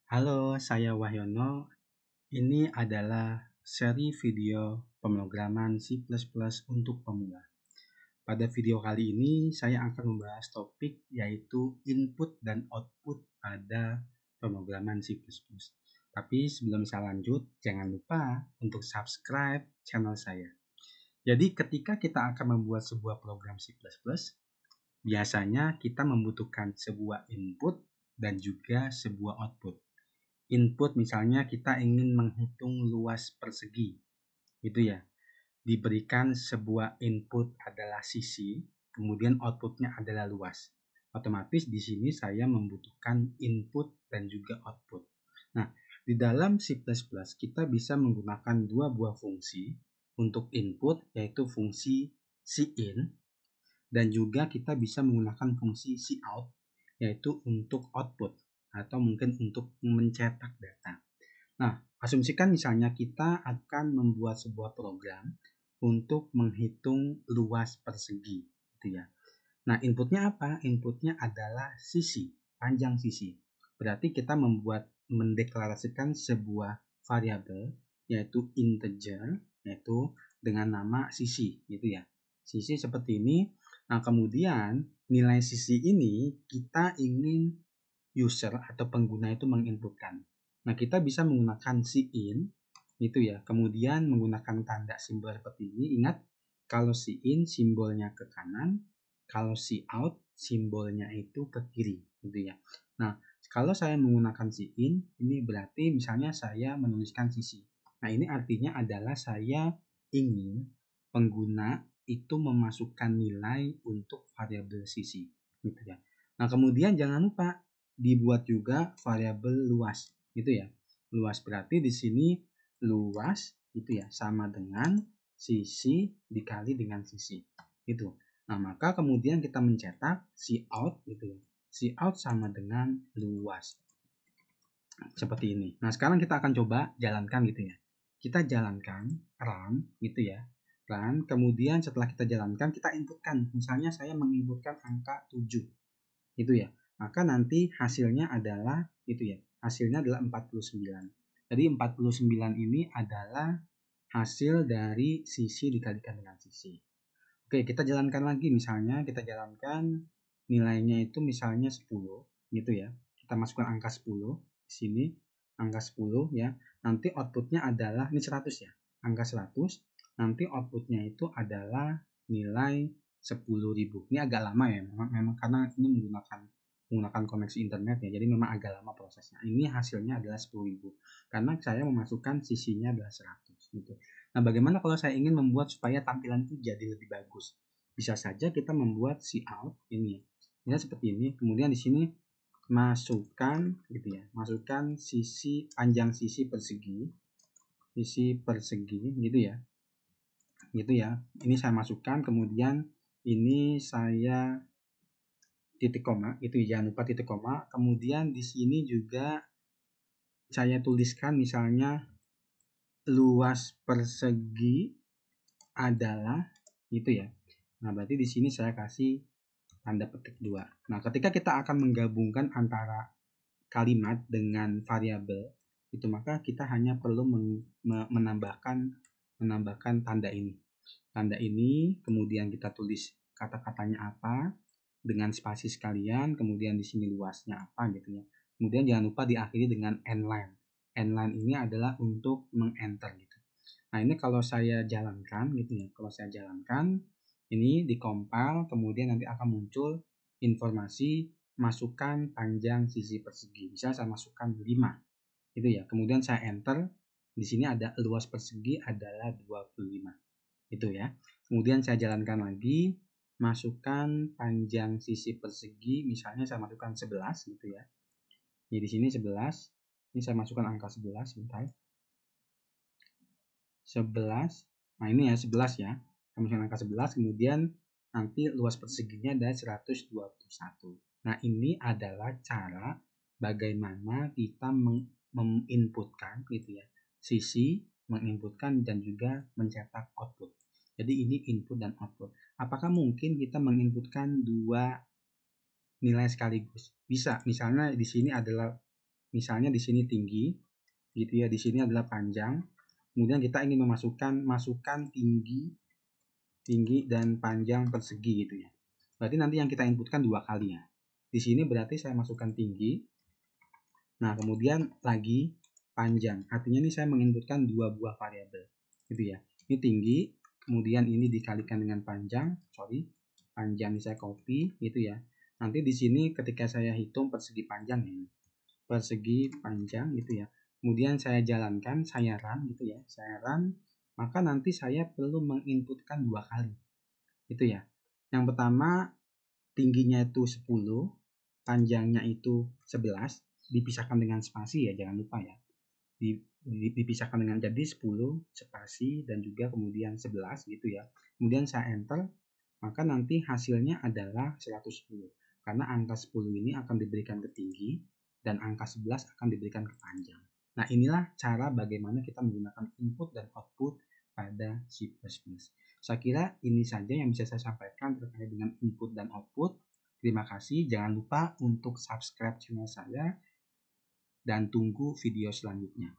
Halo, saya Wahyono. Ini adalah seri video pemrograman C++ untuk pemula. Pada video kali ini, saya akan membahas topik yaitu input dan output pada pemrograman C++. Tapi sebelum saya lanjut, jangan lupa untuk subscribe channel saya. Jadi ketika kita akan membuat sebuah program C++, biasanya kita membutuhkan sebuah input dan juga sebuah output. Input misalnya kita ingin menghitung luas persegi, gitu ya. Diberikan sebuah input adalah sisi, kemudian outputnya adalah luas. Otomatis di sini saya membutuhkan input dan juga output. Nah, di dalam C++ kita bisa menggunakan dua buah fungsi untuk input, yaitu fungsi cin, dan juga kita bisa menggunakan fungsi cout, yaitu untuk output atau mungkin untuk mencetak data. Nah, asumsikan misalnya kita akan membuat sebuah program untuk menghitung luas persegi, gitu ya. Nah, inputnya apa? Inputnya adalah sisi, panjang sisi. Berarti kita mendeklarasikan sebuah variabel, yaitu integer, yaitu dengan nama sisi, gitu ya. Sisi seperti ini. Nah, kemudian nilai sisi ini kita ingin user atau pengguna itu menginputkan. Nah, kita bisa menggunakan cin, gitu ya. Kemudian menggunakan tanda simbol seperti ini. Ingat, kalau cin simbolnya ke kanan, kalau cout simbolnya itu ke kiri, gitu ya. Nah, kalau saya menggunakan cin, ini berarti misalnya saya menuliskan sisi. Nah, ini artinya adalah saya ingin pengguna itu memasukkan nilai untuk variabel sisi, gitu ya. Nah, kemudian jangan lupa dibuat juga variabel luas, gitu ya. Luas berarti di sini luas itu ya sama dengan sisi dikali dengan sisi, gitu. Nah, maka kemudian kita mencetak cout, gitu ya. Cout sama dengan luas, seperti ini. Nah, sekarang kita akan coba jalankan, gitu ya. Kita jalankan run, gitu ya. Run, kemudian setelah kita jalankan kita inputkan. Misalnya saya menginputkan angka 7, gitu ya. Maka nanti hasilnya adalah itu ya. Hasilnya adalah 49. Jadi 49 ini adalah hasil dari sisi dikalikan dengan sisi. Oke, kita jalankan lagi, misalnya kita jalankan nilainya itu misalnya 10, gitu ya. Kita masukkan angka 10 di sini, angka 10 ya. Nanti outputnya adalah ini 100 ya. Angka 100, nanti outputnya itu adalah nilai 10.000. Ini agak lama ya, memang karena ini menggunakan koneksi internet ya, jadi memang agak lama prosesnya. Ini hasilnya adalah 10.000 karena saya memasukkan sisinya adalah 100 gitu. Nah, bagaimana kalau saya ingin membuat supaya tampilan itu jadi lebih bagus? Bisa saja kita membuat cout ini ya. Ini seperti ini. Kemudian di sini masukkan gitu ya. Masukkan sisi panjang sisi persegi gitu ya. Gitu ya. Ini saya masukkan, kemudian ini saya titik koma, itu jangan lupa titik koma. Kemudian di sini juga saya tuliskan misalnya luas persegi adalah gitu ya. Nah, berarti di sini saya kasih tanda petik 2. Nah, ketika kita akan menggabungkan antara kalimat dengan variabel itu, maka kita hanya perlu menambahkan tanda ini. Tanda ini kemudian kita tulis kata-katanya apa dengan spasi sekalian, kemudian di sini luasnya apa gitu ya. Kemudian jangan lupa diakhiri dengan endline. Endline ini adalah untuk meng-enter gitu. Nah, ini kalau saya jalankan gitu ya. Kalau saya jalankan ini dikompil, kemudian nanti akan muncul informasi masukkan panjang sisi persegi. Misalnya saya masukkan 5 gitu ya. Kemudian saya enter. Di sini ada luas persegi adalah 25. Itu ya. Kemudian saya jalankan lagi, masukkan panjang sisi persegi, misalnya saya masukkan 11 gitu ya. Jadi di sini 11. Ini saya masukkan angka 11 bentar. 11. Nah, ini ya 11 ya. Saya masukkan angka 11, kemudian nanti luas perseginya ada 121. Nah, ini adalah cara bagaimana kita menginputkan gitu ya. Sisi menginputkan dan juga mencetak output. Jadi ini input dan output. Apakah mungkin kita menginputkan dua nilai sekaligus? Bisa. Misalnya di sini adalah Misalnya di sini tinggi, gitu ya. Di sini adalah panjang. Kemudian kita ingin masukkan tinggi dan panjang persegi gitu ya. Berarti nanti yang kita inputkan 2 kali ya. Di sini berarti saya masukkan tinggi. Nah, kemudian lagi panjang. Artinya ini saya menginputkan 2 buah variabel. Gitu ya. Ini tinggi, kemudian ini dikalikan dengan panjang. Panjang ini saya copy gitu ya. Nanti di sini ketika saya hitung persegi panjang ini. Persegi panjang gitu ya. Kemudian saya jalankan, saya run gitu ya. Saya run, maka nanti saya perlu menginputkan 2 kali. Itu ya. Yang pertama tingginya itu 10, panjangnya itu 11, dipisahkan dengan spasi ya, jangan lupa ya. Dipisahkan dengan jadi 10 spasi dan juga kemudian 11 gitu ya. Kemudian saya enter, maka nanti hasilnya adalah 110. Karena angka 10 ini akan diberikan ke tinggi dan angka 11 akan diberikan ke panjang. Nah, inilah cara bagaimana kita menggunakan input dan output pada C++. Saya kira ini saja yang bisa saya sampaikan terkait dengan input dan output. Terima kasih. Jangan lupa untuk subscribe channel saya dan tunggu video selanjutnya.